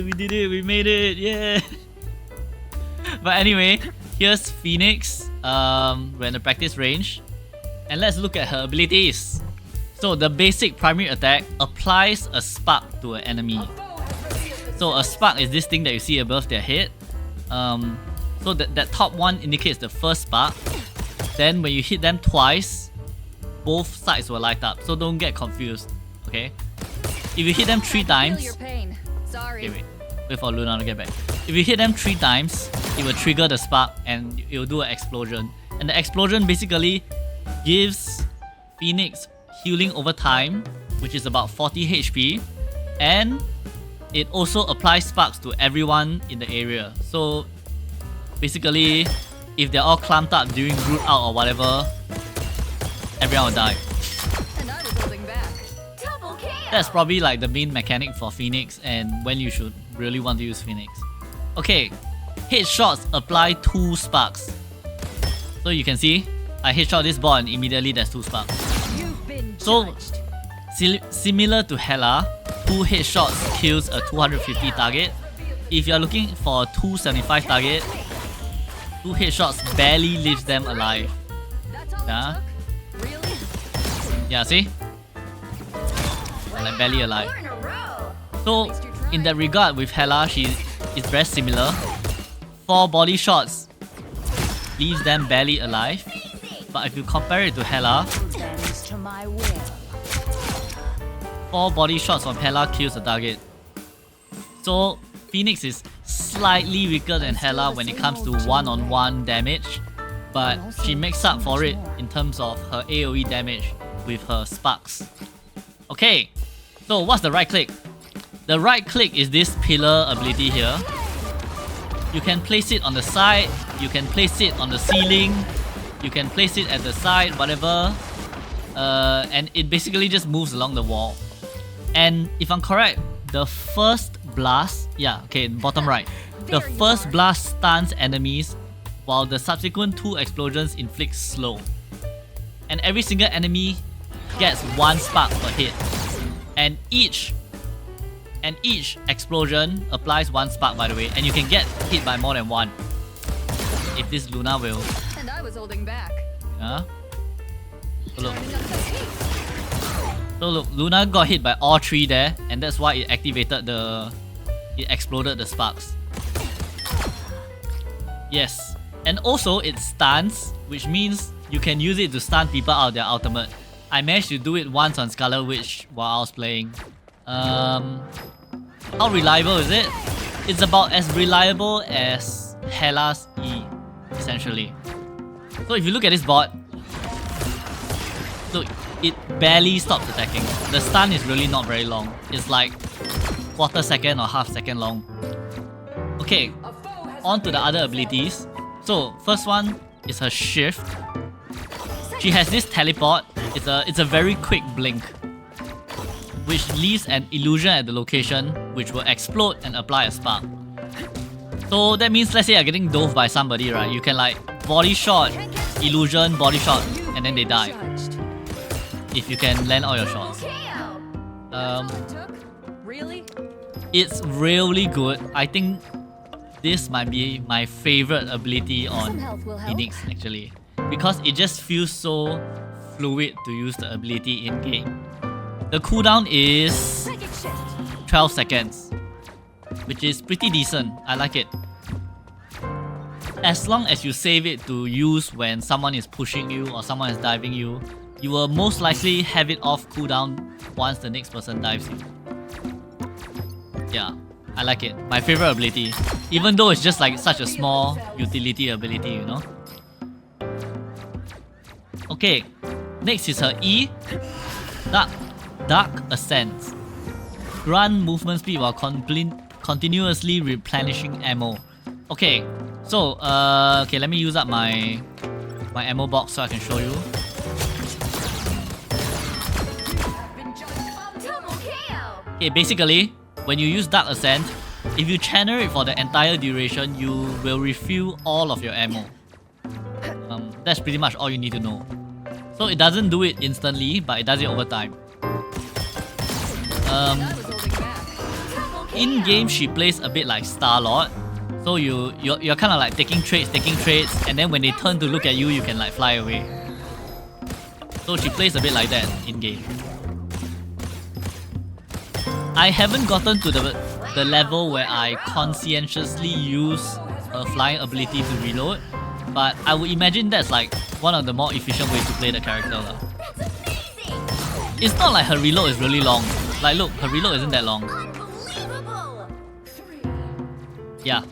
We did it! We made it! Yeah! But anyway, here's Phoenix. We're in the practice range. And let's look at her abilities. So the basic primary attack applies a spark to an enemy. So a spark is this thing that you see above their head. So that top one indicates the first spark. Then when you hit them twice, both sides will light up. So don't get confused. Okay? If you hit them 3 times... Okay, wait for Luna to get back. If you hit them 3 times, it will trigger the spark and it will do an explosion. And the explosion basically gives Phoenix healing over time, which is about 40 HP. And it also applies sparks to everyone in the area. So basically, if they're all clumped up during root out or whatever, everyone will die. That's probably like the main mechanic for Phoenix and when you should really want to use Phoenix. Okay, headshots apply 2 sparks. So you can see, I headshot this ball and immediately there's 2 sparks. So, similar to Hela, 2 headshots kills a 250 target. If you're looking for a 275 target, 2 headshots barely leaves them alive. Yeah, yeah, see? Like barely alive. So, in that regard with Hela, she is very similar. 4 body shots leaves them barely alive. But if you compare it to Hela, 4 body shots from Hela kills the target. So Phoenix is slightly weaker than Hela when it comes to one-on-one damage, but she makes up for it in terms of her AoE damage with her sparks. Okay, so what's the right click? The right click is this pillar ability here. You can place it on the side, you can place it on the ceiling, you can place it at the side, whatever. And it basically just moves along the wall. And if I'm correct, the first blast, yeah, okay, bottom right. The first blast stuns enemies while the subsequent 2 explosions inflict slow. And every single enemy gets 1 spark per hit. And each explosion applies 1 spark, by the way, and you can get hit by more than 1. If this Luna will. And I was holding back. Yeah. So look, Luna got hit by all 3 there, and that's why it activated it exploded the sparks. Yes. And also it stuns, which means you can use it to stun people out of their ultimate. I managed to do it once on Scarlet Witch while I was playing. How reliable is it? It's about as reliable as Hela's E, essentially. So if you look at this bot, look, it barely stops attacking. The stun is really not very long. It's like quarter second or half second long. Okay, on to the other abilities. So first one is her shift. She has this teleport. It's a very quick blink, which leaves an illusion at the location, which will explode and apply a spark. So that means, let's say you're getting dove by somebody, right? You can like body shot, illusion, body shot, and then they die. If you can land all your shots. It's really good. I think this might be my favorite ability on Phoenix actually, because it just feels so fluid to use the ability in game. The cooldown is 12 seconds, which is pretty decent. I like it. As long as you save it to use when someone is pushing you or someone is diving you, you will most likely have it off cooldown once the next person dives you. Yeah, I like it. My favorite ability. Even though it's just like such a small utility ability, you know? Okay, next is her E. Dark Ascent. Grant movement speed while continuously replenishing ammo. Okay, so okay, let me use up my ammo box so I can show you. Okay, basically, when you use Dark Ascent, if you channel it for the entire duration, you will refill all of your ammo. That's pretty much all you need to know. So it doesn't do it instantly, but it does it over time. in game she plays a bit like Star-Lord. So you're kind of like taking trades, and then when they turn to look at you, you can like fly away. So she plays a bit like that in game. I haven't gotten to the level where I conscientiously use her flying ability to reload, but I would imagine that's like one of the more efficient ways to play the character. It's not like her reload is really long. Like look, her reload isn't that long. Yeah,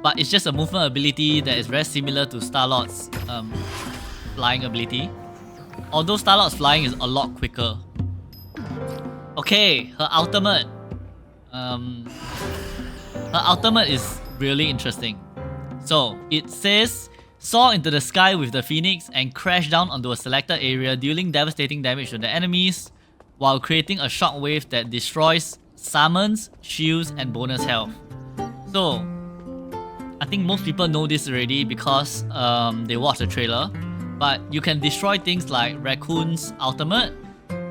but it's just a movement ability that is very similar to Star-Lord's flying ability. Although Star-Lord's flying is a lot quicker. Okay, her ultimate. Her ultimate is really interesting. So, it says, soar into the sky with the Phoenix and crash down onto a selected area, dealing devastating damage to the enemies, while creating a shockwave that destroys, summons, shields, and bonus health. So, I think most people know this already because they watched the trailer. But you can destroy things like Raccoon's ultimate,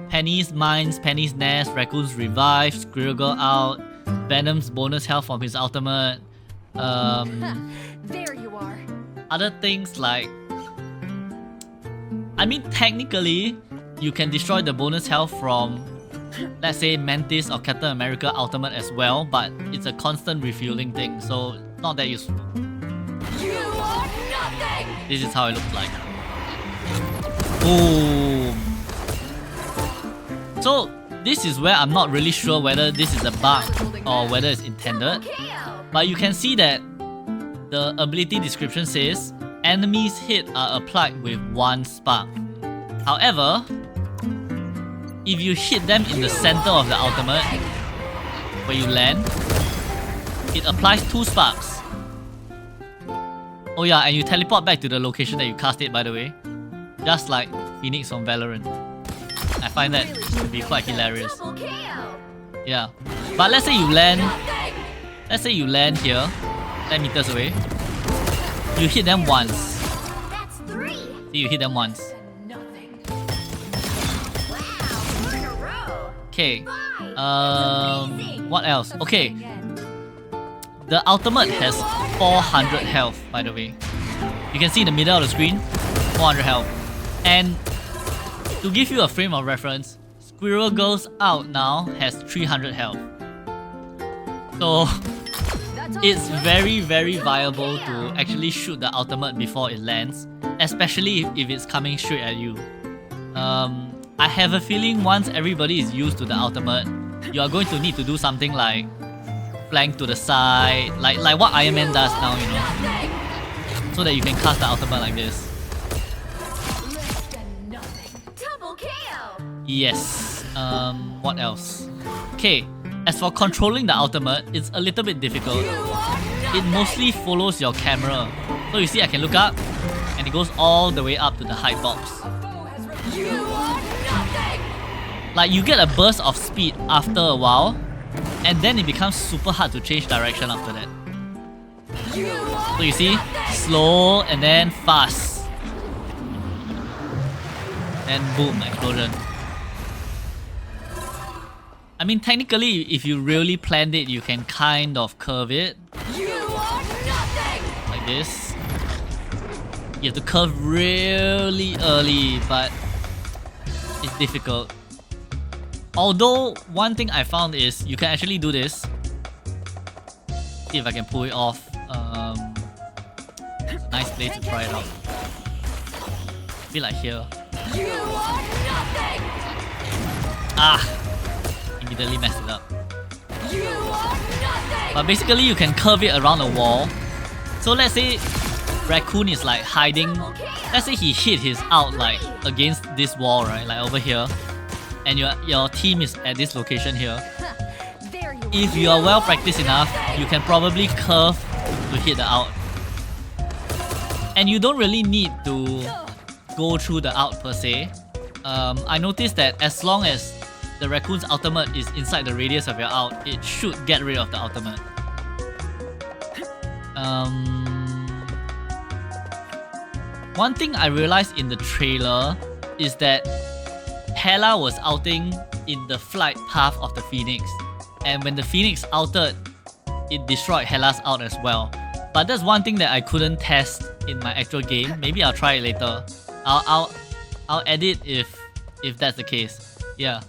Penny's mines, Penny's nest, Raccoon's revive, Squirrel Girl out, Venom's bonus health from his ultimate. There you are. Other things like, I mean, technically, you can destroy the bonus health from, let's say, Mantis or Captain America ultimate as well, but it's a constant refueling thing, so not that useful. You are nothing. This is how it looks like. Boom. So this is where I'm not really sure whether this is a bug or whether it's intended. But you can see that the ability description says enemies hit are applied with 1 spark. However, if you hit them in the center of the ultimate, where you land, it applies 2 sparks. Oh yeah, and you teleport back to the location that you cast it, by the way. Just like Phoenix from Valorant. I find that to be quite hilarious. Yeah. But let's say you land here, 10 meters away. You hit them once. See, you hit them once. Okay. What else? Okay. The ultimate has 400 health, by the way. You can see in the middle of the screen, 400 health. And to give you a frame of reference, Squirrel Girl's out now has 300 health. So it's very viable to actually shoot the ultimate before it lands, especially if it's coming straight at you. I have a feeling once everybody is used to the ultimate, you are going to need to do something like flank to the side, like what Iron Man does now, you know, so that you can cast the ultimate like this. Yes. What else? Okay. As for controlling the ultimate, it's a little bit difficult. It mostly follows your camera. So you see, I can look up, and it goes all the way up to the height box. Like you get a burst of speed after a while, and then it becomes super hard to change direction after that. So you see, slow and then fast, and boom, explosion. I mean, technically, if you really planned it, you can kind of curve it. Like this. You have to curve really early, but it's difficult. Although, one thing I found is you can actually do this. See if I can pull it off. It's a nice place to try it out. Be like here. Ah! Immediately messed it up. But basically you can curve it around a wall. So let's say Raccoon is like hiding. Let's say he hit his ult like against this wall, right? Like over here. And your team is at this location here. If you are well practiced enough, you can probably curve to hit the ult. And you don't really need to go through the ult per se. I noticed that as long as the Raccoon's ultimate is inside the radius of your ult, it should get rid of the ultimate. One thing I realized in the trailer is that Hela was outing in the flight path of the Phoenix. and when the Phoenix outed, it destroyed Hela's ult as well. But that's one thing that I couldn't test in my actual game. Maybe I'll try it later. I'll edit if that's the case. Yeah.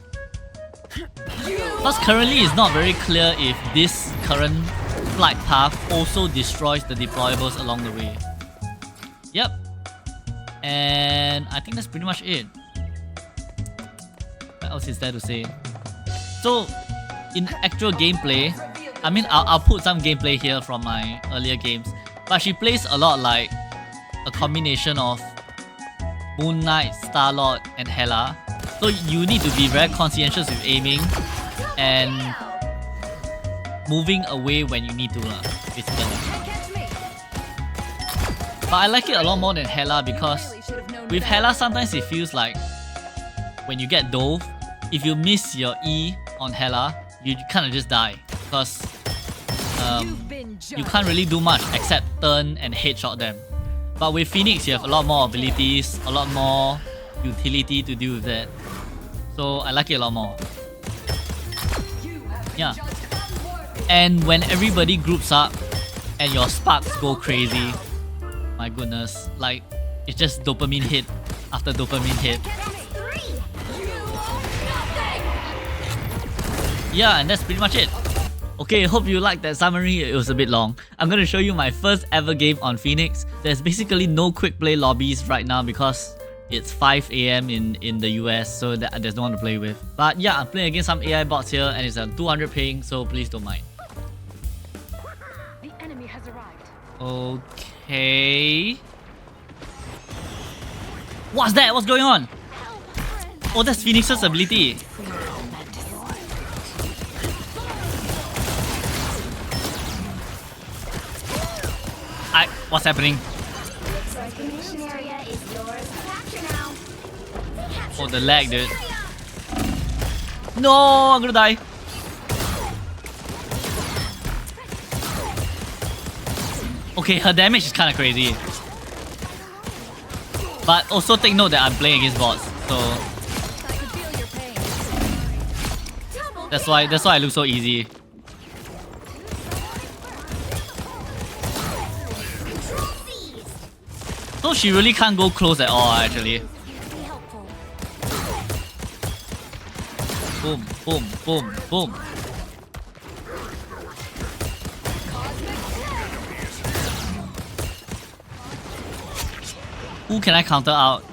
Plus currently it's not very clear if this current flight path also destroys the deployables along the way. Yep. And I think that's pretty much it. What else is there to say? So in actual gameplay, I mean I'll put some gameplay here from my earlier games, but she plays a lot like a combination of Moon Knight, Star-Lord and Hela. So you need to be very conscientious with aiming and moving away when you need to, basically. But I like it a lot more than Hela because with Hela sometimes it feels like when you get dove, if you miss your E on Hela, you kind of just die because you can't really do much except turn and headshot them. But with Phoenix you have a lot more abilities, a lot more utility to deal with that. So I like it a lot more. Yeah. And when everybody groups up and your sparks go crazy, my goodness, like it's just dopamine hit after dopamine hit. Yeah, and that's pretty much it. Okay, hope you liked that summary. It was a bit long. I'm gonna show you my first ever game on Phoenix. There's basically no quick play lobbies right now because it's 5 AM in the US, so there's no one to play with. But yeah, I'm playing against some AI bots here and it's a 200 ping, so please don't mind. The enemy has arrived. Okay. What's that? What's going on? Oh, that's Phoenix's ability. What's happening? Oh, the lag, dude. No, I'm gonna die. Okay, her damage is kind of crazy. But also take note that I'm playing against bots, so that's why I look so easy. So she really can't go close at all, actually. Boom, boom, boom, boom. Who can I counter out?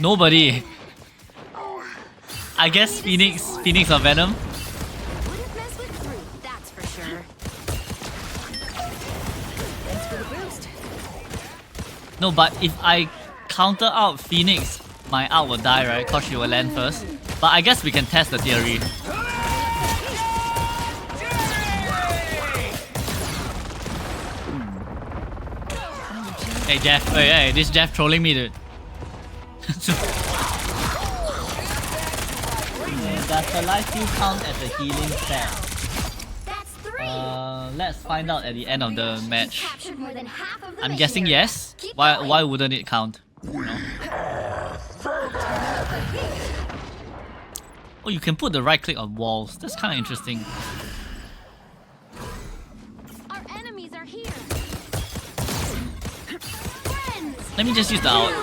Nobody. I guess Phoenix or Venom. Wouldn't mess with fruit, that's for sure. Thanks for the boost. No, but if I counter out Phoenix, my ult will die, right? Cause she will land first. But I guess we can test the theory. Hey Jeff, hey, this Jeff trolling me, dude. Does the life steal count as a healing stat? Let's find out at the end of the match. I'm guessing yes. Why wouldn't it count? You know? Oh, you can put the right click on walls. That's kind of interesting. Our enemies are here. Let me just use the ult.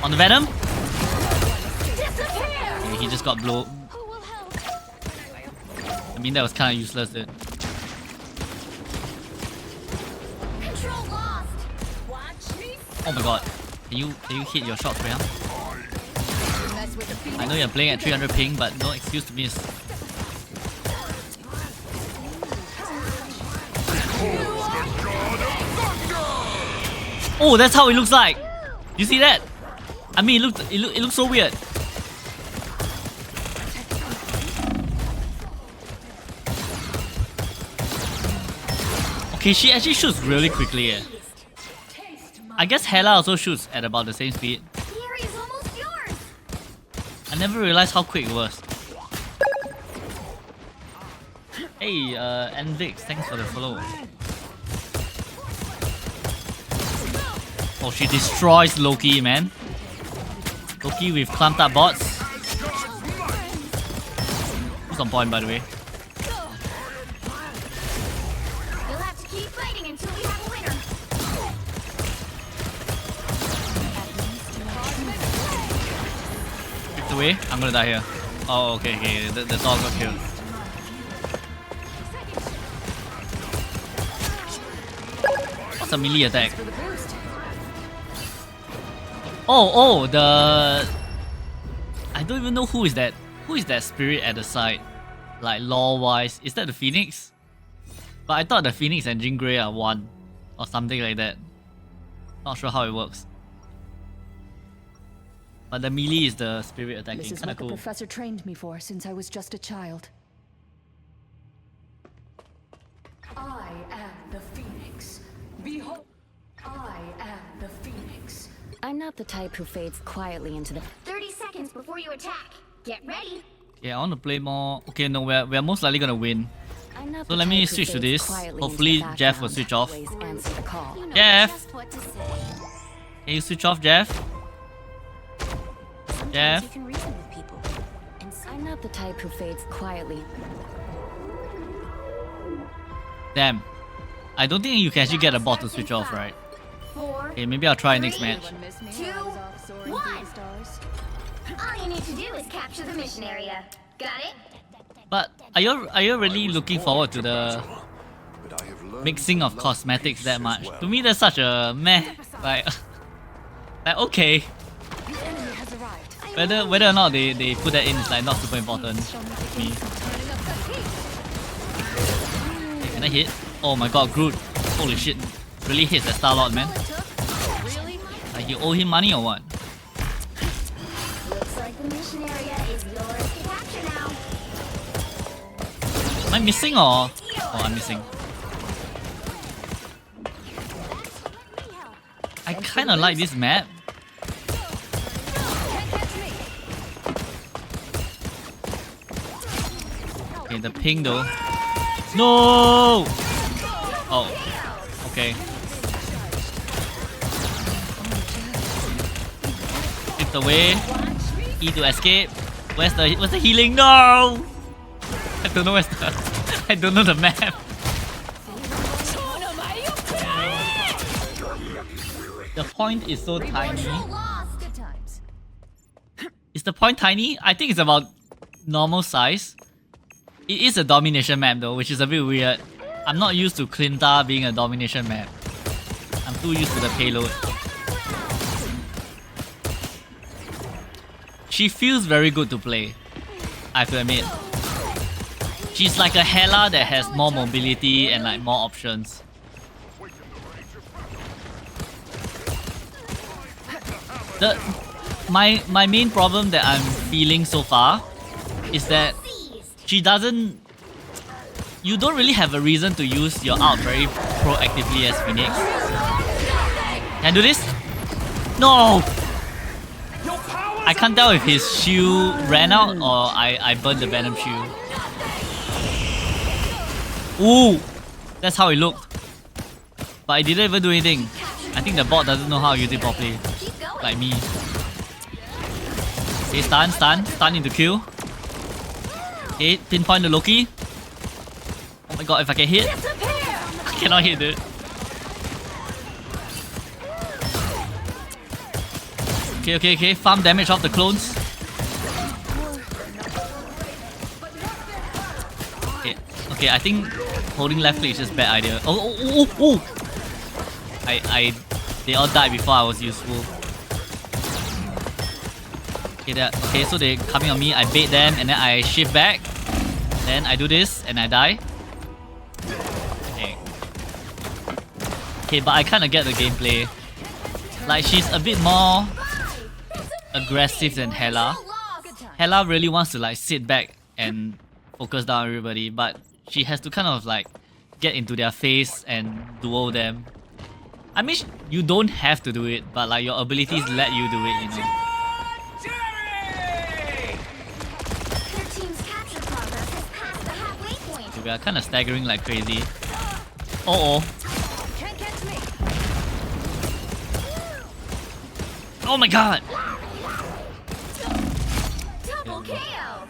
On the Venom? Okay, he just got blown. I mean, that was kind of useless, dude. Oh my god. Can you hit your shots, Graham? I know you're playing at 300 ping, but no excuse to miss. Oh, that's how it looks like. You see that? I mean, it looks so weird. Okay, she actually shoots really quickly. I guess Hela also shoots at about the same speed. I never realized how quick it was. Hey, Nvix, thanks for the follow. Oh, she destroys Loki, man. Loki with clumped up bots. Looks on point, by the way. You'll have to keep fighting until we have a winner. Picked away. I'm gonna die here. Oh, okay, okay. The dog got killed. What's a melee attack? Oh, the... I don't even know who is that. Who is that spirit at the side? Like, lore-wise. Is that the Phoenix? But I thought the Phoenix and Jean Grey are one. Or something like that. Not sure how it works. But the melee is the spirit attacking. This is Kinda what cool. the professor trained me for since I was just a child. I am the Phoenix. Behold, I am the Phoenix. I'm not the type who fades quietly into the 30 seconds before you attack. Get ready. Yeah, I want to play more. Okay, no, we're most likely gonna win. I'm not So the let me type who switch to fades this. quietly Hopefully into the Jeff will background. switch off. Always answer the call. You know Jeff! just what to say. Can you switch off, Jeff? Sometimes Jeff? you can reason with people. And I'm not the type who fades quietly. Damn. I don't think you can actually get a bot to switch off, right? 4, Okay, maybe I'll try next match. 2, 1. All you need to do is capture the mission area. Got it? But are you really looking forward to the mixing of cosmetics that much? To me, that's such a meh. Like okay. Whether or not they put that in is like not super important to me. Okay, can I hit? Oh my god, Groot! Holy shit! Really hits that Star-Lord, man. Like you owe him money or what? Looks like the mission area is yours to capture now. Am I missing or? Oh, I'm missing. I kind of like this map. Okay, the ping though. No! Oh, okay. Picked away. E to escape. Where's the healing? No! I don't know where's the... I don't know the map. The point is so tiny. Good times. Is the point tiny? I think it's about normal size. It is a domination map though, which is a bit weird. I'm not used to Clinta being a domination map. I'm too used to the payload. She feels very good to play, I have to admit. She's like a Hela that has more mobility and like more options. My main problem that I'm feeling so far is that she doesn't... You don't really have a reason to use your ult very proactively as Phoenix. Can I do this? No! I can't tell if his shield ran out or I burned the Venom shield. Ooh! That's how it looked. But I didn't even do anything. I think the bot doesn't know how to use it properly. Like me. Okay, stun into kill. Okay, pinpoint the Loki. Oh my god, if I can hit. I cannot hit it. Okay, farm damage off the clones. Okay, I think holding left click is just a bad idea. Oh! They all died before I was useful. Okay, so they're coming on me, I bait them and then I shift back. Then I do this and I die. Okay, but I kinda get the gameplay. Like, she's a bit more aggressive than Hela. Hela really wants to like sit back and focus down everybody, but she has to kind of like get into their face and duel them. I mean, you don't have to do it, but like your abilities let you do it, you know. Their team's capture progress has passed the halfway point. Okay, we are kind of staggering like crazy. Oh. Can't catch me. Oh my god! Double KO.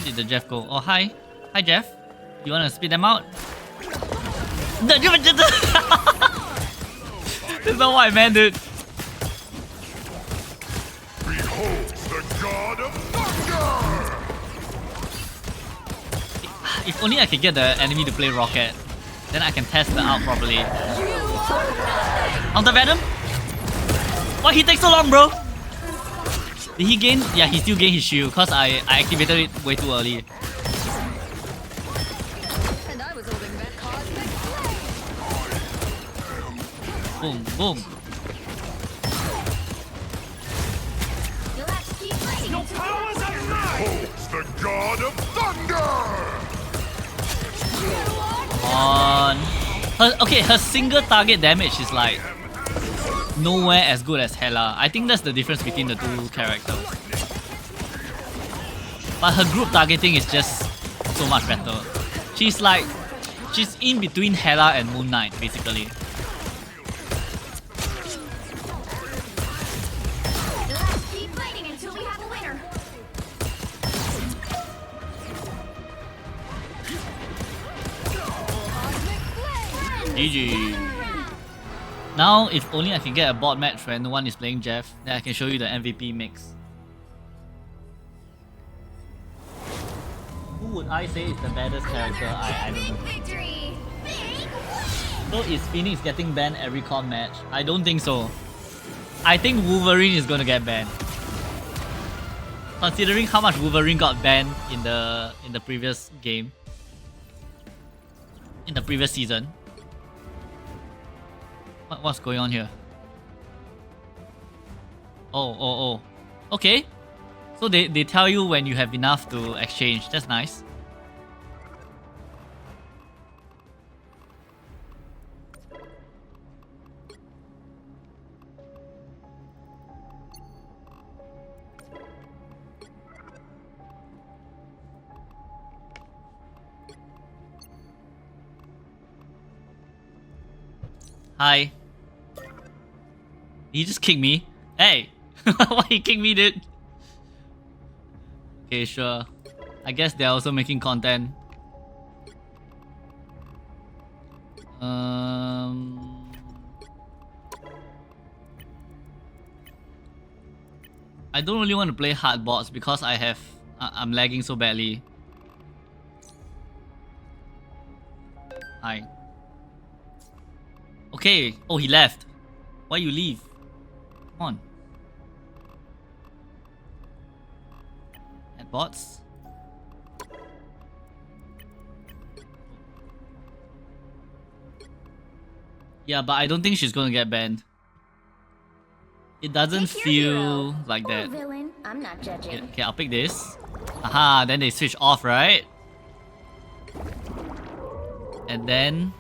did the Jeff go? Oh, hi. Hi, Jeff. You wanna spit them out? That's not what I meant, dude. Behold the god of thunder! If only I could get the enemy to play Rocket, then I can test it out properly. On the Venom? Why he takes so long, bro? Did he gain? Yeah, he still gained his shield because I activated it way too early. And I was holding that cosmic flame. Boom, boom. You'll have to keep fighting until Beholds the god of thunder! On. Her single target damage is like nowhere as good as Hela. I think that's the difference between the two characters. But her group targeting is just so much better. She's in between Hela and Moon Knight, basically. you'll have to keep fighting until we have a winner. GG. Now, if only I can get a bot match when no one is playing Jeff, then I can show you the MVP mix. Who would I say is the baddest character? I don't know. Victory! So is Phoenix getting banned every con match? I don't think so. I think Wolverine is gonna get banned. Considering how much Wolverine got banned in the previous game. In the previous season. What's going on here? Oh. Okay. So they tell you when you have enough to exchange. That's nice. Hi. He just kicked me. Hey! Why he kicked me, dude? Okay, sure. I guess they're also making content. I don't really want to play hard bots because I'm lagging so badly. Hi. Okay. Oh, he left. Why you leave? Come on. Add bots. Yeah, but I don't think she's gonna get banned. It doesn't Pick your feel hero. like Or that. villain. I'm not judging. Okay, I'll pick this. Aha, then they switch off, right? And then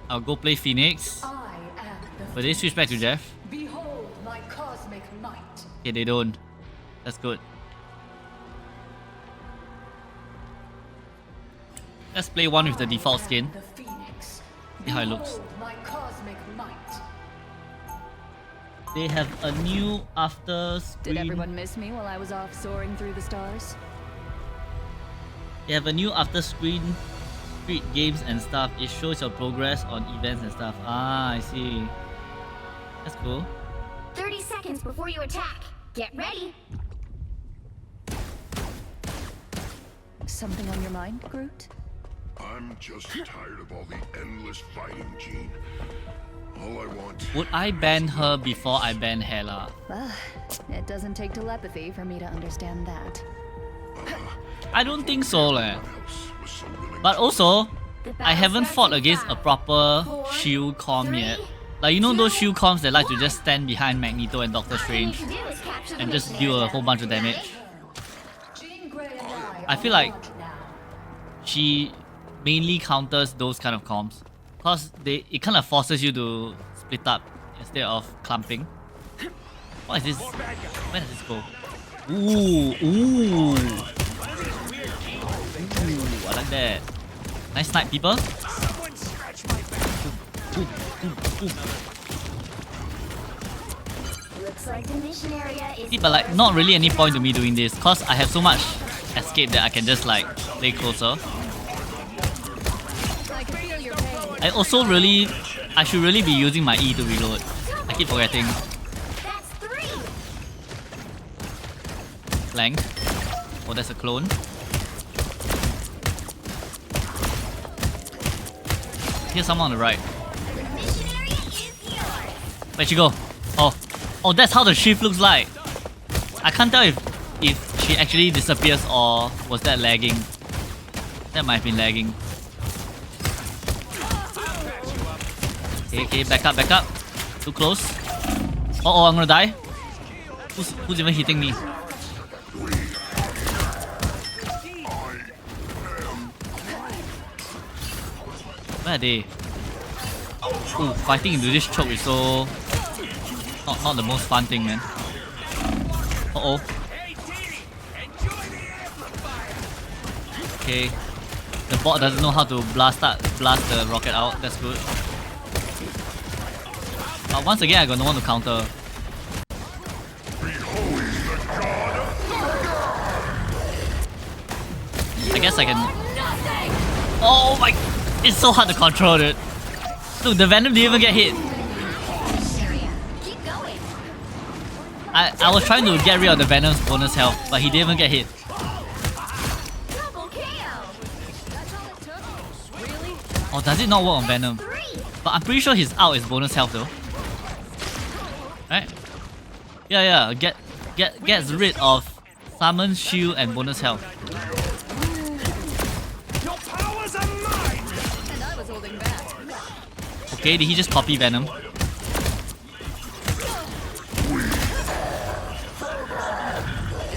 I'll go play Phoenix. I am the But they switch back to Jeff. Behold my cosmic might. Okay, they don't. That's good. Let's play one with the default skin. The Phoenix. See how it looks. Behold my cosmic might. They have a new after Did screen. everyone miss me while I was off soaring through the stars? They have a new after screen street games and stuff. It shows your progress on events and stuff. Ah, I see. That's cool. 30 seconds before you attack. Get ready. Something on your mind, Groot? I'm just tired of all the endless fighting, Gene. All I want... Would I ban her before I ban Hela? It doesn't take telepathy for me to understand that. I don't think so, leh. else was so willing But also, The I haven't battle fought starts in against a 5, proper 4, shield com 3, yet. Like, you know those 2, shield comms that like to just stand behind Magneto and Doctor All you need Strange to do is capture the and just missionary deal a area. whole bunch of Got it? damage? Jean Grey and I feel like now. she mainly counters those kind of comms. Cause it kind of forces you to split up instead of clumping. What is this? Where does this go? Ooh, ooh. Ooh, I like that. Nice snipe, people. Boom, boom, boom. Looks like the mission area is See, but like, not really any point to me doing this, cause I have so much escape that I can just like play closer. I can feel your pain. I should really be using my E to reload. I keep forgetting. That's 3. Flank. Oh, that's a clone. Here's someone on the right. Mission area is yours. Where'd she go? Oh, that's how the shift looks like. I can't tell if she actually disappears or was that lagging. That might have been lagging. Okay, back up. Too close. Oh, I'm gonna die. Who's even hitting me? Where are they? Ooh, fighting into this choke is so not the most fun thing, man. Uh-oh. Okay. The bot doesn't know how to blast the rocket out. That's good. But once again, I got no one to counter. I guess I can... Oh my... It's so hard to control it. Look, the Venom didn't even get hit. Area. Keep going. I was trying to get rid of the Venom's bonus health, but he didn't even get hit. Double KO. That's all it took? Really? Oh, does it not work on Venom? 3. But I'm pretty sure his out is bonus health though. Right? Yeah. Gets rid of summon, shield, and bonus health. And I was holding back. Okay, did he just copy Venom? The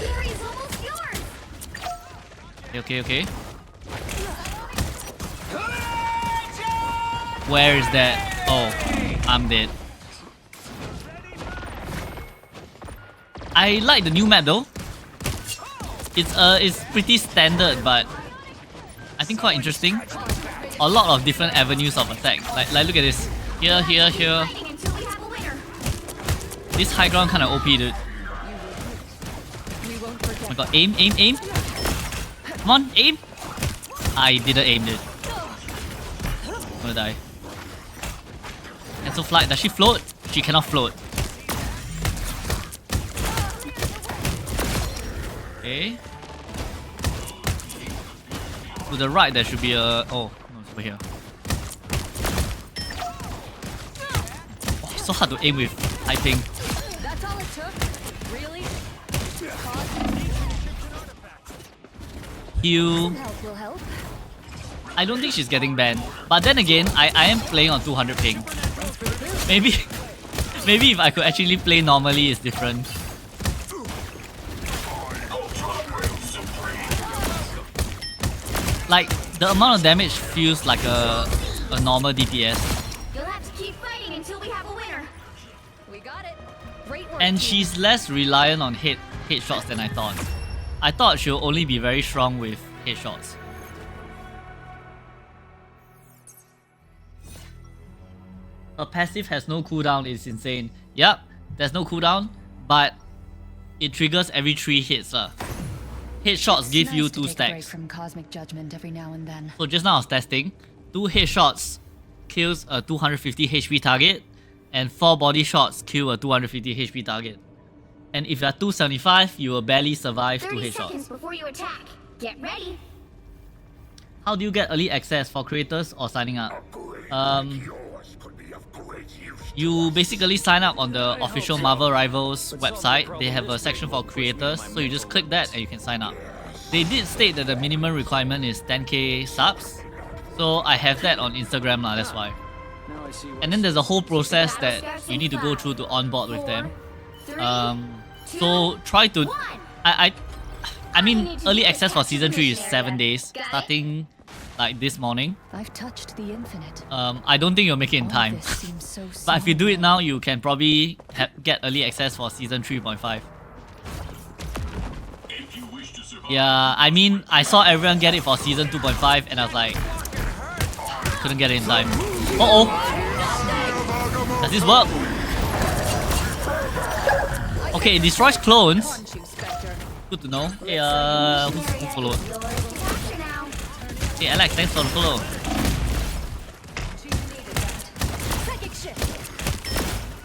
area is almost yours. Okay. Where is that? Oh, I'm dead. I like the new map though. It's pretty standard, but I think quite interesting. A lot of different avenues of attack. Like look at this. Here. Fighting until we have a winner. This high ground kind of OP, dude. We won't Oh forget. my god, aim. Come on, aim. I didn't aim, dude. I'm gonna die. Cancel flight. Does she float? She cannot float. Okay. To the right, there should be a... Oh, no, it's over here. Oh, it's so hard to aim with high ping. That's all it took? Really? Heal. Help will help. I don't think she's getting banned. But then again, I am playing on 200 ping. Maybe if I could actually play normally, it's different. Like, the amount of damage feels like a normal DPS. You'll have to keep fighting until we have a winner. We got it. Great work. And team. she's less reliant on headshots than I thought. I thought she'll only be very strong with headshots. Her passive has no cooldown, it's insane. Yep, there's no cooldown, but it triggers every 3 hits. Headshots give Nice you to 2 take a break stacks. from cosmic judgment every now and then. So just now I was testing. 2 headshots kills a 250 HP target, and 4 body shots kill a 250 HP target. And if you're 275, you will barely survive 2 30 headshots. seconds before you attack. Get ready. How do you get early access for creators or signing up? You basically sign up on the official Marvel Rivals website. They have a section for creators, so you just click that and you can sign up. They did state that the minimum requirement is 10k subs, so I have that on Instagram lah, that's why. And then there's a whole process that you need to go through to onboard with them. So try to... I mean, early access for Season 3 is 7 days, starting like this morning. I've touched the infinite. I don't think you'll make it in All time. this seems so But if you do it small. now, you can probably get early access for Season 3.5. Yeah, I mean, I saw everyone get it for Season 2.5 and I was like... Couldn't get it in time. Uh-oh! Does this work? Okay, it destroys clones. Want you, Spectre. Good to know. Hey, who followed? Capture now. Hey, Alex, thanks for the follow. Psychic shift.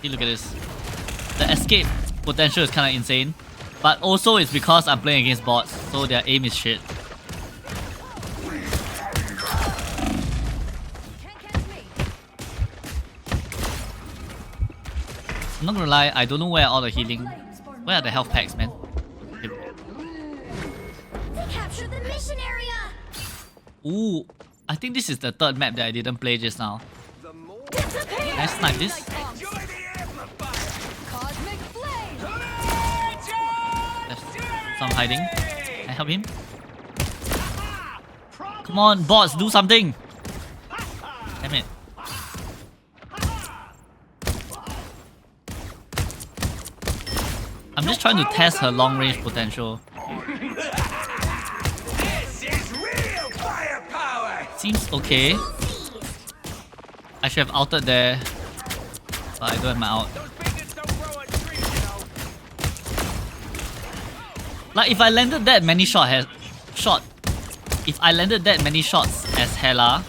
Hey, look at this. The escape potential is kind of insane. But also it's because I'm playing against bots, so their aim is shit. I'm not gonna lie, I don't know where all the healing... Where are the health packs, man? Okay. They captured the mission area. Ooh, I think this is the third map that I didn't play just now. Can I snipe this? Cosmic flame. There's some hiding. Can I help him? Come on, bots, do something! Damn it. I'm just trying to test her long range potential. This is real firepower. Seems okay. I should have outed there, but I don't have my out. Those bigots don't grow on trees, you know. Like if I landed that many if I landed that many shots as Hela,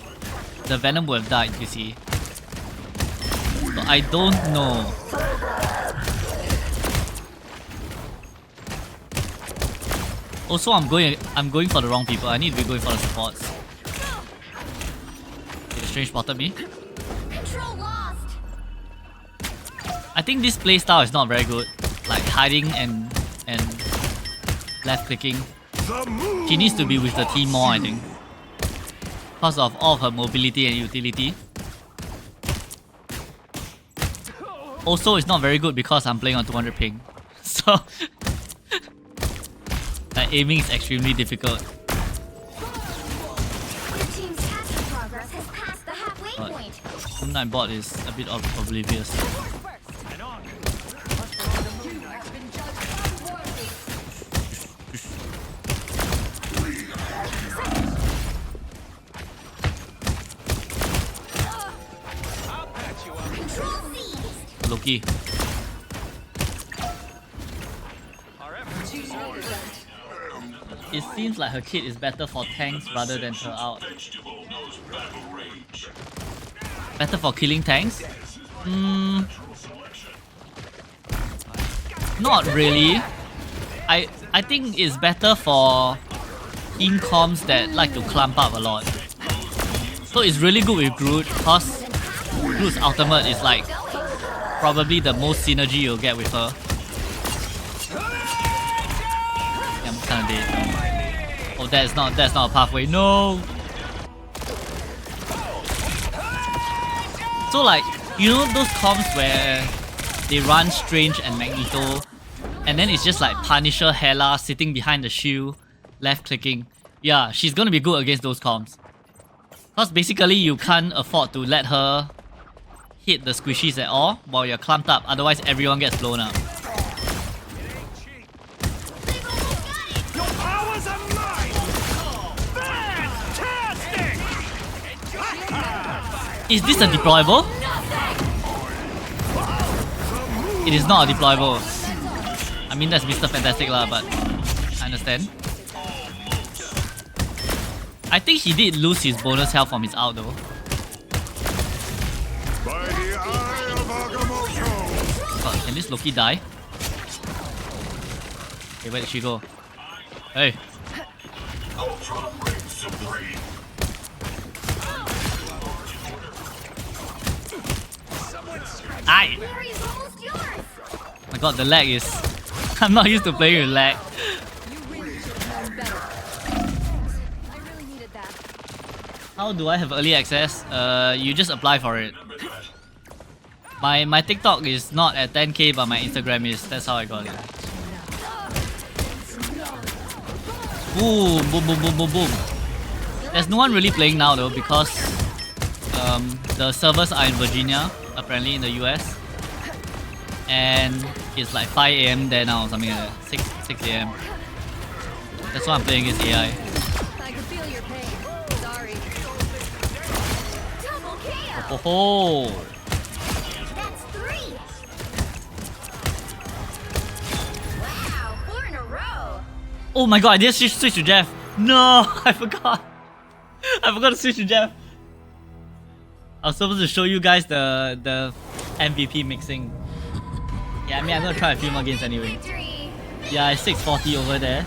the Venom would have died, you see. So I don't know. Also, I'm going for the wrong people. I need to be going for the supports. Okay, the strange spotted me. Control lost. I think this playstyle is not very good. Like hiding and left clicking. She needs to be with the team more, I think. Because of all of her mobility and utility. Also, it's not very good because I'm playing on 200 ping. So like aiming is extremely difficult. Your team's capture progress has passed the halfway But point. Moon Knight bot is a bit oblivious. And on. I'll patch you up. Control seized. Loki. Our efforts deserve it. It seems like her kit is better for tanks rather than her out. Better for killing tanks? Not really. I think it's better for team comms that like to clump up a lot. So it's really good with Groot because Groot's ultimate is like probably the most synergy you'll get with her. Yeah, I'm kinda dead. Oh, that's not a pathway. No. So like, you know those comms where they run Strange and Magneto, and then it's just like Punisher Hela sitting behind the shield, left clicking. Yeah, she's gonna be good against those comms. Because basically you can't afford to let her hit the squishies at all while you're clumped up, otherwise everyone gets blown up. Your powers are mine. Fantastic. Is this a deployable? It is not a deployable. I mean, that's Mr. Fantastic lah, but I understand. I think he did lose his bonus health from his out though. By the eye of Agamotto. God, can this Loki die? Okay, where did she go? Hey. Aye! Larry is almost yours. My god, the lag is... I'm not used to playing with lag. You really should have known better. I really needed that. How do I have early access? You just apply for it. My TikTok is not at 10k, but my Instagram is. That's how I got it. Boom, boom, boom, boom, boom, boom. There's no one really playing now though because the servers are in Virginia, apparently in the US, and it's like 5 AM there now, or something like that. 6 AM. That's why I'm playing against AI. I can feel your pain. Sorry. Double KO. Oh ho! That's 3. Wow, 4 in a row. Oh my god, I didn't switch to Jeff. No, I forgot. I forgot to switch to Jeff. I was supposed to show you guys the MVP mixing. Yeah, I mean, I'm gonna try a few more games anyway. Victory! Yeah, it's 640 over there.